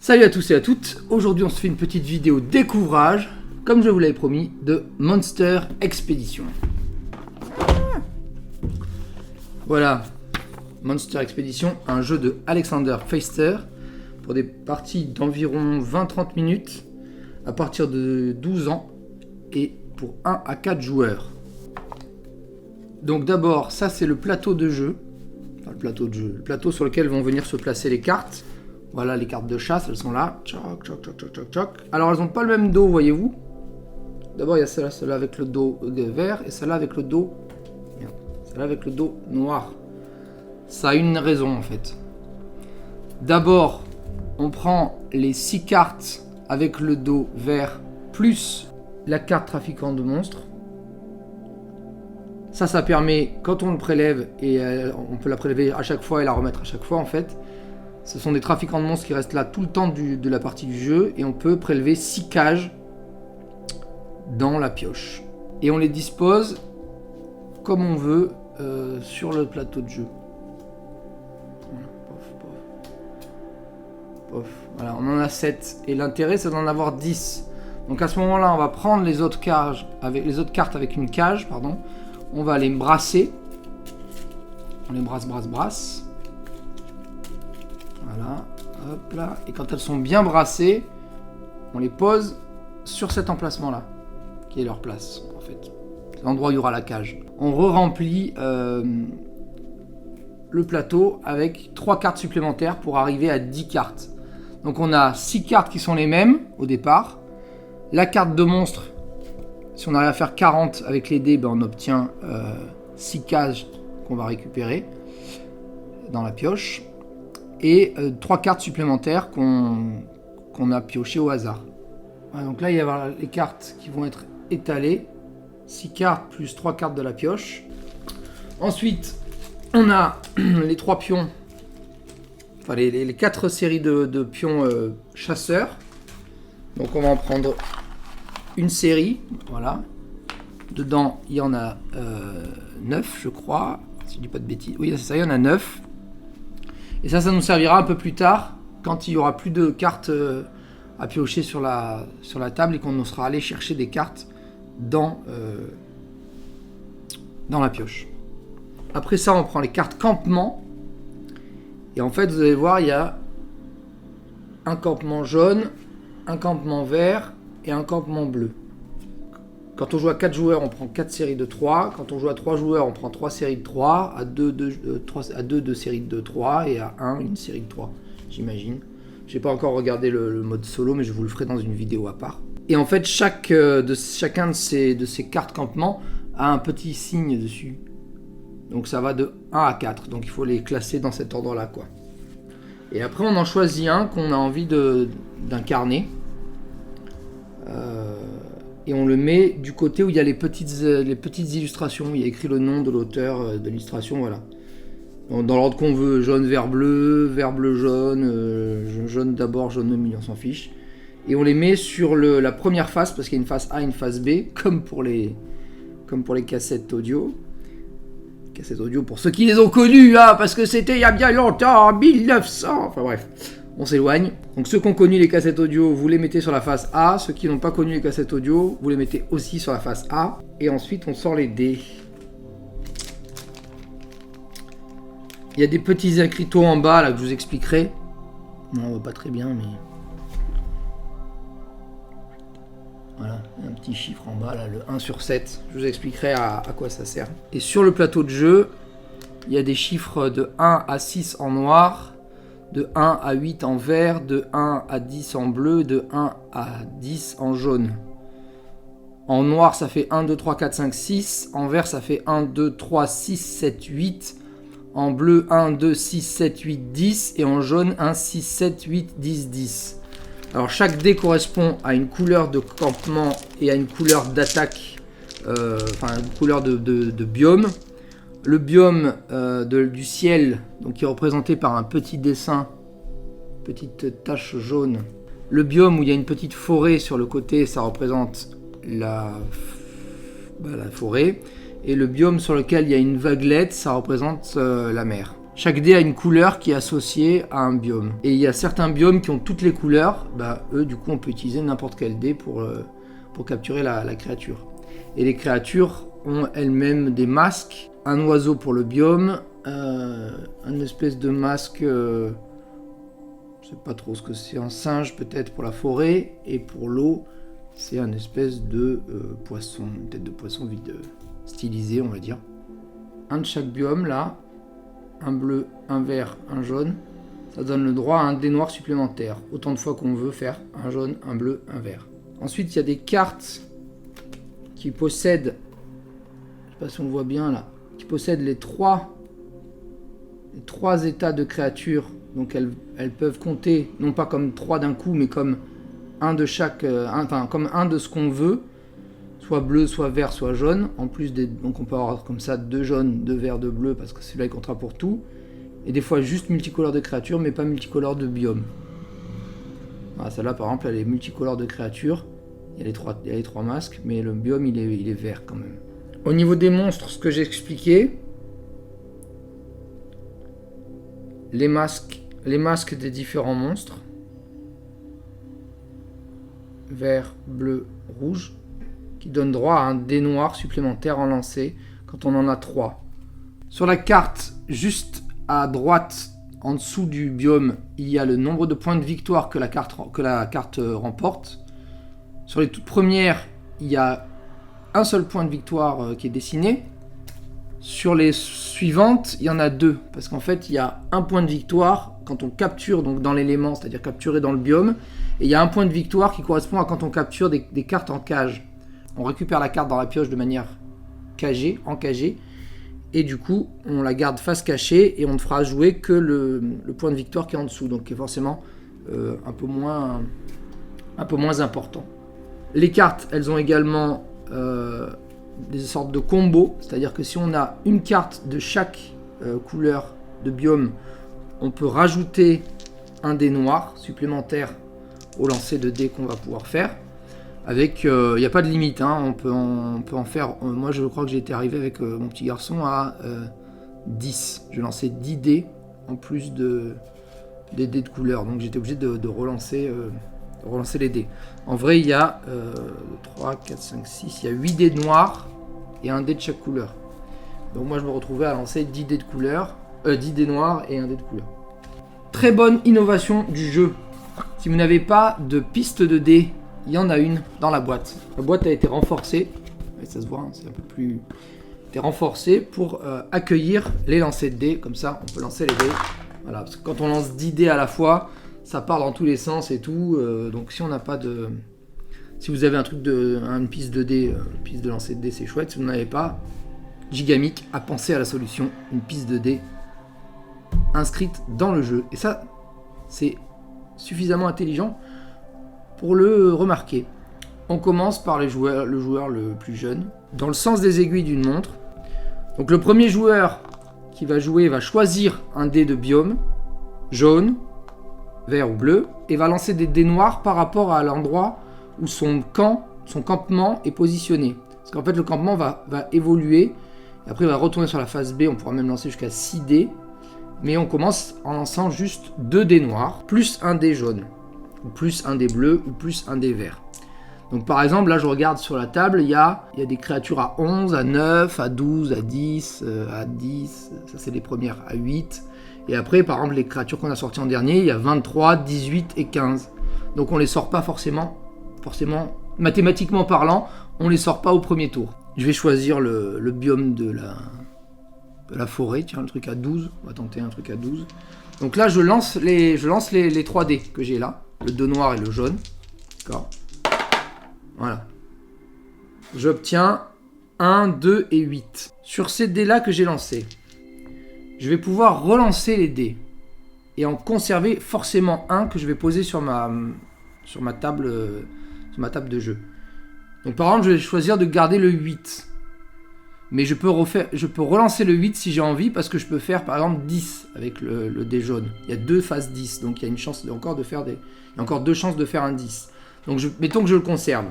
Salut à tous et à toutes, aujourd'hui on se fait une petite vidéo découvrage, comme je vous l'avais promis, de Monster Expedition. Voilà, Monster Expedition, un jeu de Alexander Pfister pour des parties d'environ 20-30 minutes à partir de 12 ans et pour 1 à 4 joueurs. Donc d'abord, ça c'est le plateau de jeu, enfin le plateau sur lequel vont venir se placer les cartes. Voilà les cartes de chasse, elles sont là. Tchoc, tchoc, tchoc, tchoc, tchoc, tchoc. Alors elles n'ont pas le même dos, voyez-vous. D'abord il y a celle-là avec le dos vert et celle-là avec le dos... Merde. Celle-là avec le dos noir. Ça a une raison en fait. D'abord, on prend les 6 cartes avec le dos vert plus la carte trafiquant de monstres. Ça permet, quand on le prélève, et on peut la prélever à chaque fois et la remettre à chaque fois en fait. Ce sont des trafiquants de monstres qui restent là tout le temps de la partie du jeu et on peut prélever 6 cages dans la pioche. Et on les dispose comme on veut sur le plateau de jeu. Voilà, pof, pof. Pof. Voilà, on en a 7 et l'intérêt c'est d'en avoir 10. Donc à ce moment-là, on va prendre les autres cartes avec une cage, pardon. On va les brasser. On les brasse. Voilà, hop là. Et quand elles sont bien brassées, on les pose sur cet emplacement-là, qui est leur place, en fait. C'est l'endroit où il y aura la cage. On re-remplit le plateau avec 3 cartes supplémentaires pour arriver à 10 cartes. Donc on a 6 cartes qui sont les mêmes au départ. La carte de monstre, si on arrive à faire 40 avec les dés, ben on obtient 6 cages qu'on va récupérer dans la pioche. Et 3 cartes supplémentaires qu'on a piochées au hasard. Voilà, donc là, il va y avoir les cartes qui vont être étalées. 6 cartes plus 3 cartes de la pioche. Ensuite, on a les 3 pions. Enfin, les 4 séries de pions chasseurs. Donc on va en prendre une série. Voilà. Dedans, il y en a 9, je crois. Si je dis pas de bêtises. Oui, c'est ça, il y en a 9. Et ça nous servira un peu plus tard, quand il n'y aura plus de cartes à piocher sur la table et qu'on sera allé chercher des cartes dans la pioche. Après ça, on prend les cartes campement. Et en fait, vous allez voir, il y a un campement jaune, un campement vert et un campement bleu. Quand on joue à 4 joueurs, on prend 4 séries de 3. Quand on joue à 3 joueurs, on prend 3 séries de 3. À 2 séries de 3. Et à 1, une série de 3, j'imagine. Je n'ai pas encore regardé le mode solo, mais je vous le ferai dans une vidéo à part. Et en fait, chacun de ces cartes campement a un petit signe dessus. Donc ça va de 1 à 4. Donc il faut les classer dans cet ordre-là, quoi. Et après, on en choisit un qu'on a envie d'incarner. Et on le met du côté où il y a les petites illustrations. Il y a écrit le nom de l'auteur de l'illustration, voilà. Dans l'ordre qu'on veut, jaune, vert, bleu, jaune, jaune d'abord, jaune au milieu, on s'en fiche. Et on les met sur la première face, parce qu'il y a une face A et une face B, comme pour les cassettes audio. Cassettes audio pour ceux qui les ont connues, hein, parce que c'était il y a bien longtemps, en 1900. Enfin bref. On s'éloigne. Donc ceux qui ont connu les cassettes audio, vous les mettez sur la face A. Ceux qui n'ont pas connu les cassettes audio, vous les mettez aussi sur la face A. Et ensuite, on sort les dés. Il y a des petits écriteaux en bas là que je vous expliquerai. Non, on voit pas très bien, mais... Voilà, un petit chiffre en bas là, le 1 sur 7. Je vous expliquerai à quoi ça sert. Et sur le plateau de jeu, il y a des chiffres de 1 à 6 en noir, de 1 à 8 en vert, de 1 à 10 en bleu, de 1 à 10 en jaune. En noir, ça fait 1, 2, 3, 4, 5, 6. En vert, ça fait 1, 2, 3, 6, 7, 8. En bleu, 1, 2, 6, 7, 8, 10. Et en jaune, 1, 6, 7, 8, 10, 10. Alors, chaque dé correspond à une couleur de campement et à une couleur d'attaque. Enfin, une couleur de biome. Le biome du ciel, donc qui est représenté par un petit dessin, petite tache jaune. Le biome où il y a une petite forêt sur le côté, ça représente la forêt. Et le biome sur lequel il y a une vaguelette, ça représente la mer. Chaque dé a une couleur qui est associée à un biome. Et il y a certains biomes qui ont toutes les couleurs. Bah, eux, du coup, on peut utiliser n'importe quel dé pour capturer la créature. Et les créatures ont elles-mêmes des masques. Un oiseau pour le biome, un espèce de masque, je sais pas trop ce que c'est, un singe peut-être pour la forêt. Et pour l'eau, c'est un espèce de poisson, une tête de poisson vide, stylisée, on va dire. Un de chaque biome, là. Un bleu, un vert, un jaune, ça donne le droit à un dé noir supplémentaire. Autant de fois qu'on veut faire un jaune, un bleu, un vert. Ensuite, il y a des cartes qui possèdent, je sais pas si on le voit bien là, qui possèdent les trois états de créatures. Donc elles peuvent compter, non pas comme 3 d'un coup, mais comme un de chaque, comme un de ce qu'on veut. Soit bleu, soit vert, soit jaune. En plus, donc on peut avoir comme ça 2 jaunes, 2 verts, 2 bleus, parce que celui-là il comptera pour tout. Et des fois juste multicolore de créatures, mais pas multicolore de biome. Voilà, celle-là par exemple, elle est multicolore de créatures. Il y a les 3 masques, mais le biome il est vert quand même. Au niveau des monstres, ce que j'ai expliqué, les masques des différents monstres. Vert, bleu, rouge. Qui donne droit à un dé noir supplémentaire en lancer quand on en a 3. Sur la carte, juste à droite, en dessous du biome, il y a le nombre de points de victoire que la carte remporte. Sur les toutes premières, il y a un seul point de victoire qui est dessiné. Sur les suivantes, il y en a 2, parce qu'en fait, il y a un point de victoire quand on capture donc dans l'élément, c'est-à-dire capturer dans le biome, et il y a un point de victoire qui correspond à quand on capture des cartes en cage. On récupère la carte dans la pioche de manière encagée, et du coup, on la garde face cachée, et on ne fera jouer que le point de victoire qui est en dessous, donc qui est forcément un peu moins important. Les cartes, elles ont également des sortes de combos, c'est-à-dire que si on a une carte de chaque couleur de biome, on peut rajouter un dé noir supplémentaire au lancer de dés qu'on va pouvoir faire. Avec, il n'y a pas de limite, hein, on peut en faire, moi je crois que j'ai été arrivé avec mon petit garçon à 10. Je lançais 10 dés en plus des dés de couleur, donc j'étais obligé de relancer les dés. En vrai, il y a 3, 4, 5, 6, il y a 8 dés noirs et un dé de chaque couleur. Donc moi je me retrouvais à lancer 10 dés de couleur, 10 dés noirs et un dé de couleur. Très bonne innovation du jeu. Si vous n'avez pas de piste de dés, il y en a une dans la boîte. La boîte a été renforcée, et ça se voit, hein, c'est un peu plus... été renforcée pour accueillir les lancers de dés. Comme ça, on peut lancer les dés. Voilà, parce que quand on lance 10 dés à la fois, ça part dans tous les sens et tout. Donc si on n'a pas de... Si vous avez une piste de dés, une piste de lancer de dés, c'est chouette. Si vous n'en avez pas, Gigamic a pensé à la solution. Une piste de dés inscrite dans le jeu. Et ça, c'est suffisamment intelligent pour le remarquer. On commence par le joueur le plus jeune, dans le sens des aiguilles d'une montre. Donc le premier joueur qui va jouer va choisir un dé de biome, jaune, vert ou bleu, et va lancer des dés noirs par rapport à l'endroit où son campement est positionné. Parce qu'en fait le campement va évoluer, et après il va retourner sur la phase B, on pourra même lancer jusqu'à 6 dés, mais on commence en lançant juste 2 dés noirs, plus un dé jaune, ou plus un dé bleu, ou plus un dé vert. Donc par exemple, là je regarde sur la table, il y a des créatures à 11, à 9, à 12, à 10, à 10, ça c'est les premières, à 8. Et après, par exemple, les créatures qu'on a sorties en dernier, il y a 23, 18 et 15. Donc on les sort pas forcément, mathématiquement parlant, on les sort pas au premier tour. Je vais choisir le biome de la forêt, tiens, le truc à 12, on va tenter un truc à 12. Donc là je lance les 3 dés que j'ai là, le 2 noir et le jaune, d'accord. Voilà. J'obtiens 1, 2 et 8. Sur ces dés-là que j'ai lancés, je vais pouvoir relancer les dés et en conserver forcément un que je vais poser sur ma table de jeu. Donc par exemple, je vais choisir de garder le 8. Mais je peux relancer le 8 si j'ai envie, parce que je peux faire par exemple 10 avec le dé jaune. Il y a 2 phases 10, donc il y a une chance encore de faire il y a encore 2 chances de faire un 10. Donc mettons que je le conserve.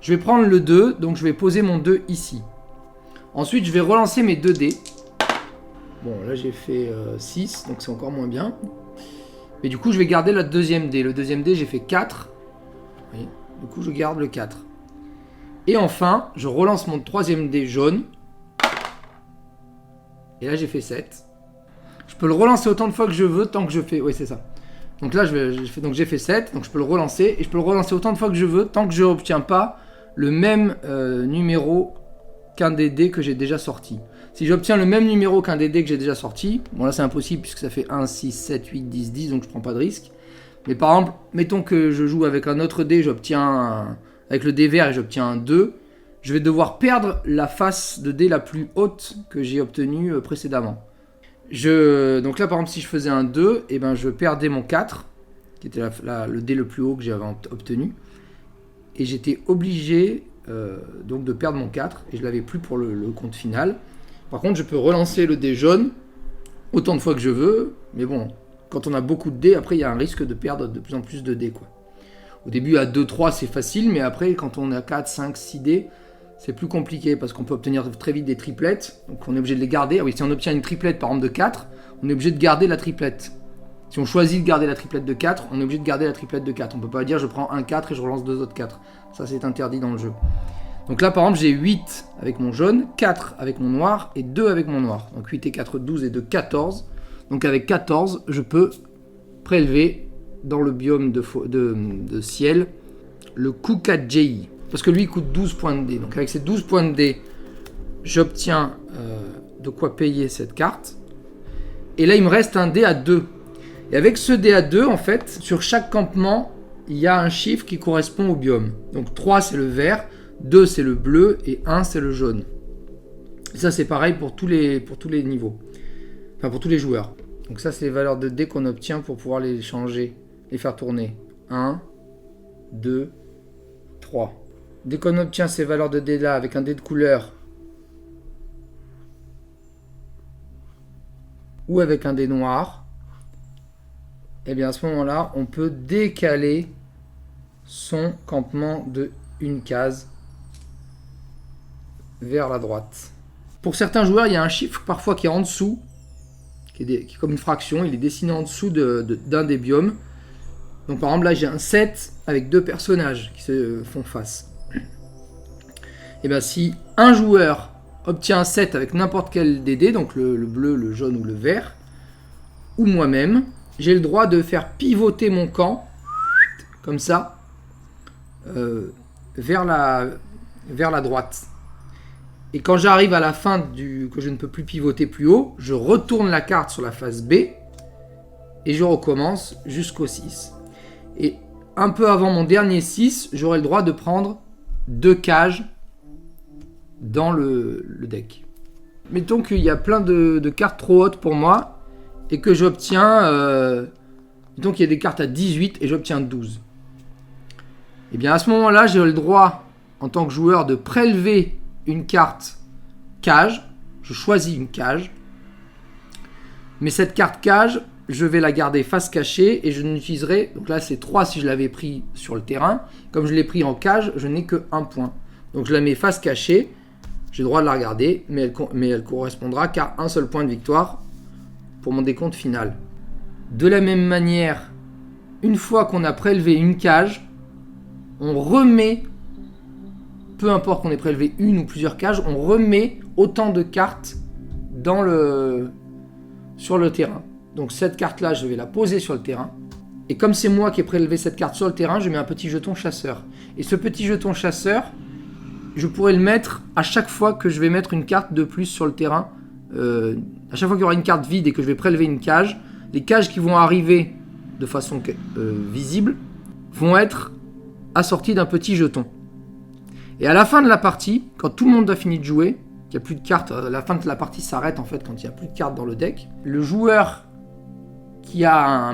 Je vais prendre le 2, donc je vais poser mon 2 ici. Ensuite, je vais relancer mes 2 dés. Bon, là j'ai fait 6, donc c'est encore moins bien. Mais du coup, je vais garder la deuxième dé. Le deuxième dé, j'ai fait 4. Oui. Du coup, je garde le 4. Et enfin, je relance mon troisième dé jaune. Et là, j'ai fait 7. Je peux le relancer autant de fois que je veux, tant que je fais... Oui, c'est ça. Donc là, j'ai fait 7, donc je peux le relancer. Et je peux le relancer autant de fois que je veux, tant que je n'obtiens pas le même numéro qu'un des dés que j'ai déjà sorti. Si j'obtiens le même numéro qu'un des dés que j'ai déjà sorti, bon là c'est impossible puisque ça fait 1, 6, 7, 8, 10, 10, donc je prends pas de risque. Mais par exemple, mettons que je joue avec un autre dé, avec le dé vert et j'obtiens un 2, je vais devoir perdre la face de dé la plus haute que j'ai obtenue précédemment. Donc là par exemple si je faisais un 2, et ben je perdais mon 4, qui était le dé le plus haut que j'avais obtenu. Et j'étais obligé donc de perdre mon 4, et je l'avais plus pour le compte final. Par contre, je peux relancer le dé jaune autant de fois que je veux, mais bon, quand on a beaucoup de dés, après il y a un risque de perdre de plus en plus de dés, quoi. Au début, à 2, 3, c'est facile, mais après, quand on a 4, 5, 6 dés, c'est plus compliqué parce qu'on peut obtenir très vite des triplettes, donc on est obligé de les garder. Ah oui, si on obtient une triplette par exemple de 4, on est obligé de garder la triplette. Si on choisit de garder la triplette de 4, on est obligé de garder la triplette de 4. On peut pas dire je prends un 4 et je relance 2 autres 4. Ça, c'est interdit dans le jeu. Donc là, par exemple, j'ai 8 avec mon jaune, 4 avec mon noir et 2 avec mon noir. Donc 8 et 4, 12 et 2, 14. Donc avec 14, je peux prélever dans le biome de ciel le Kukajei. Parce que lui, il coûte 12 points de dé. Donc avec ces 12 points de dé, j'obtiens de quoi payer cette carte. Et là, il me reste un dé à 2. Et avec ce dé à 2, en fait, sur chaque campement, il y a un chiffre qui correspond au biome. Donc 3, c'est le vert. 2 c'est le bleu et 1 c'est le jaune. Et ça c'est pareil pour tous les niveaux. Enfin pour tous les joueurs. Donc ça c'est les valeurs de dés qu'on obtient pour pouvoir les changer, les faire tourner. 1, 2, 3. Dès qu'on obtient ces valeurs de dés là avec un dé de couleur ou avec un dé noir, et bien à ce moment-là on peut décaler son campement de une case vers la droite. Pour certains joueurs, il y a un chiffre parfois qui est en dessous, qui est comme une fraction, il est dessiné en dessous d'un des biomes. Donc par exemple là j'ai un 7 avec 2 personnages qui se font face. Et bien si un joueur obtient un 7 avec n'importe quel des dés, donc le bleu, le jaune ou le vert, ou moi-même, j'ai le droit de faire pivoter mon camp, comme ça, vers la droite. Et quand j'arrive à la fin que je ne peux plus pivoter plus haut, je retourne la carte sur la face B et je recommence jusqu'au 6. Et un peu avant mon dernier 6, j'aurai le droit de prendre 2 cages dans le deck. Mettons qu'il y a plein de cartes trop hautes pour moi et que j'obtiens... mettons qu'il y a des cartes à 18 et j'obtiens 12. Et bien à ce moment-là, j'ai le droit, en tant que joueur, de prélever une carte cage. Je choisis une cage. Mais cette carte cage, je vais la garder face cachée et je n'utiliserai... Donc là, c'est 3 si je l'avais pris sur le terrain. Comme je l'ai pris en cage, je n'ai que 1 point. Donc je la mets face cachée. J'ai le droit de la regarder, mais elle correspondra qu'à un seul point de victoire pour mon décompte final. De la même manière, une fois qu'on a prélevé une cage, on remet, peu importe qu'on ait prélevé une ou plusieurs cages, on remet autant de cartes sur le terrain. Donc cette carte-là, je vais la poser sur le terrain. Et comme c'est moi qui ai prélevé cette carte sur le terrain, je mets un petit jeton chasseur. Et ce petit jeton chasseur, je pourrais le mettre à chaque fois que je vais mettre une carte de plus sur le terrain. À chaque fois qu'il y aura une carte vide et que je vais prélever une cage, les cages qui vont arriver de façon visible vont être assorties d'un petit jeton. Et à la fin de la partie, quand tout le monde a fini de jouer, qu'il n'y a plus de cartes, la fin de la partie s'arrête en fait quand il n'y a plus de cartes dans le deck, le joueur qui a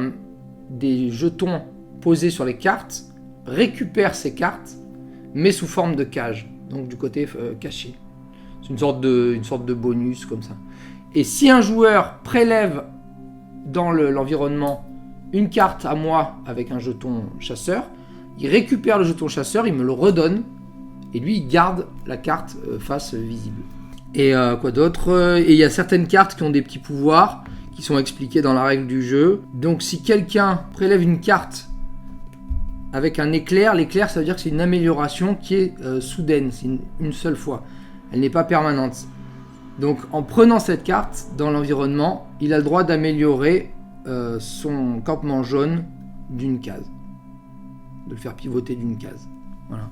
des jetons posés sur les cartes récupère ces cartes, mais sous forme de cage, donc du côté caché. C'est une sorte de bonus comme ça. Et si un joueur prélève dans l'environnement une carte à moi avec un jeton chasseur, il récupère le jeton chasseur, il me le redonne, et lui il garde la carte face visible. Et quoi d'autre? Et il y a certaines cartes qui ont des petits pouvoirs qui sont expliqués dans la règle du jeu. Donc si quelqu'un prélève une carte avec un éclair, l'éclair ça veut dire que c'est une amélioration qui est soudaine, c'est une seule fois. Elle n'est pas permanente. Donc en prenant cette carte dans l'environnement, il a le droit d'améliorer son campement jaune d'une case. De le faire pivoter d'une case. Voilà.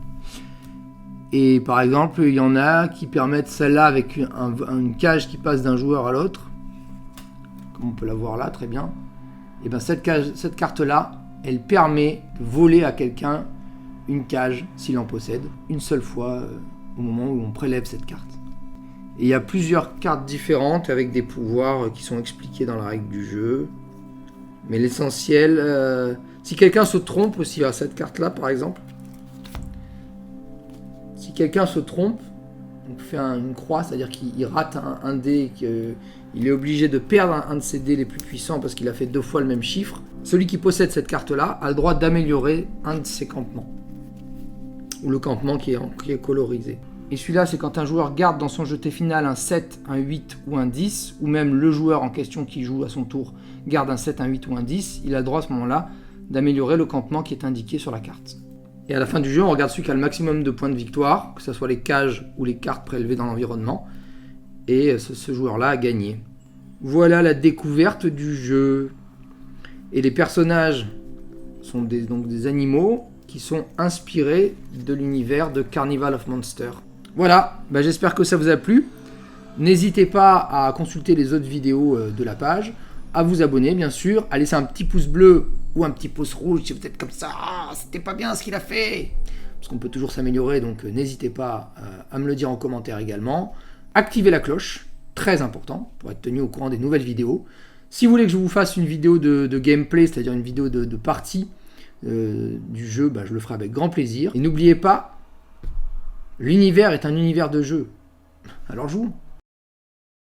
Et par exemple, il y en a qui permettent celle-là avec une cage qui passe d'un joueur à l'autre. Comme on peut la voir là, très bien. Et bien cette carte-là, elle permet de voler à quelqu'un une cage, s'il en possède, une seule fois au moment où on prélève cette carte. Et il y a plusieurs cartes différentes avec des pouvoirs qui sont expliqués dans la règle du jeu. Mais l'essentiel, si quelqu'un se trompe aussi à cette carte-là, par exemple, si quelqu'un se trompe, on fait une croix, c'est-à-dire qu'il rate un dé, qu'il est obligé de perdre un de ses dés les plus puissants parce qu'il a fait 2 fois le même chiffre. Celui qui possède cette carte-là a le droit d'améliorer un de ses campements. Ou le campement qui est colorisé. Et celui-là, c'est quand un joueur garde dans son jeté final un 7, un 8 ou un 10, ou même le joueur en question qui joue à son tour garde un 7, un 8 ou un 10, il a le droit à ce moment-là d'améliorer le campement qui est indiqué sur la carte. Et à la fin du jeu, on regarde celui qui a le maximum de points de victoire, que ce soit les cages ou les cartes prélevées dans l'environnement, et ce joueur-là a gagné. Voilà la découverte du jeu. Et les personnages sont donc des animaux qui sont inspirés de l'univers de Carnival of Monsters. Voilà, j'espère que ça vous a plu. N'hésitez pas à consulter les autres vidéos de la page, à vous abonner bien sûr, à laisser un petit pouce bleu ou un petit pouce rouge si vous êtes comme ça, c'était pas bien ce qu'il a fait, parce qu'on peut toujours s'améliorer, donc n'hésitez pas à me le dire en commentaire également. Activez la cloche, très important, pour être tenu au courant des nouvelles vidéos. Si vous voulez que je vous fasse une vidéo de gameplay, c'est-à-dire une vidéo de partie du jeu, je le ferai avec grand plaisir. Et n'oubliez pas, l'univers est un univers de jeu. Alors jouons.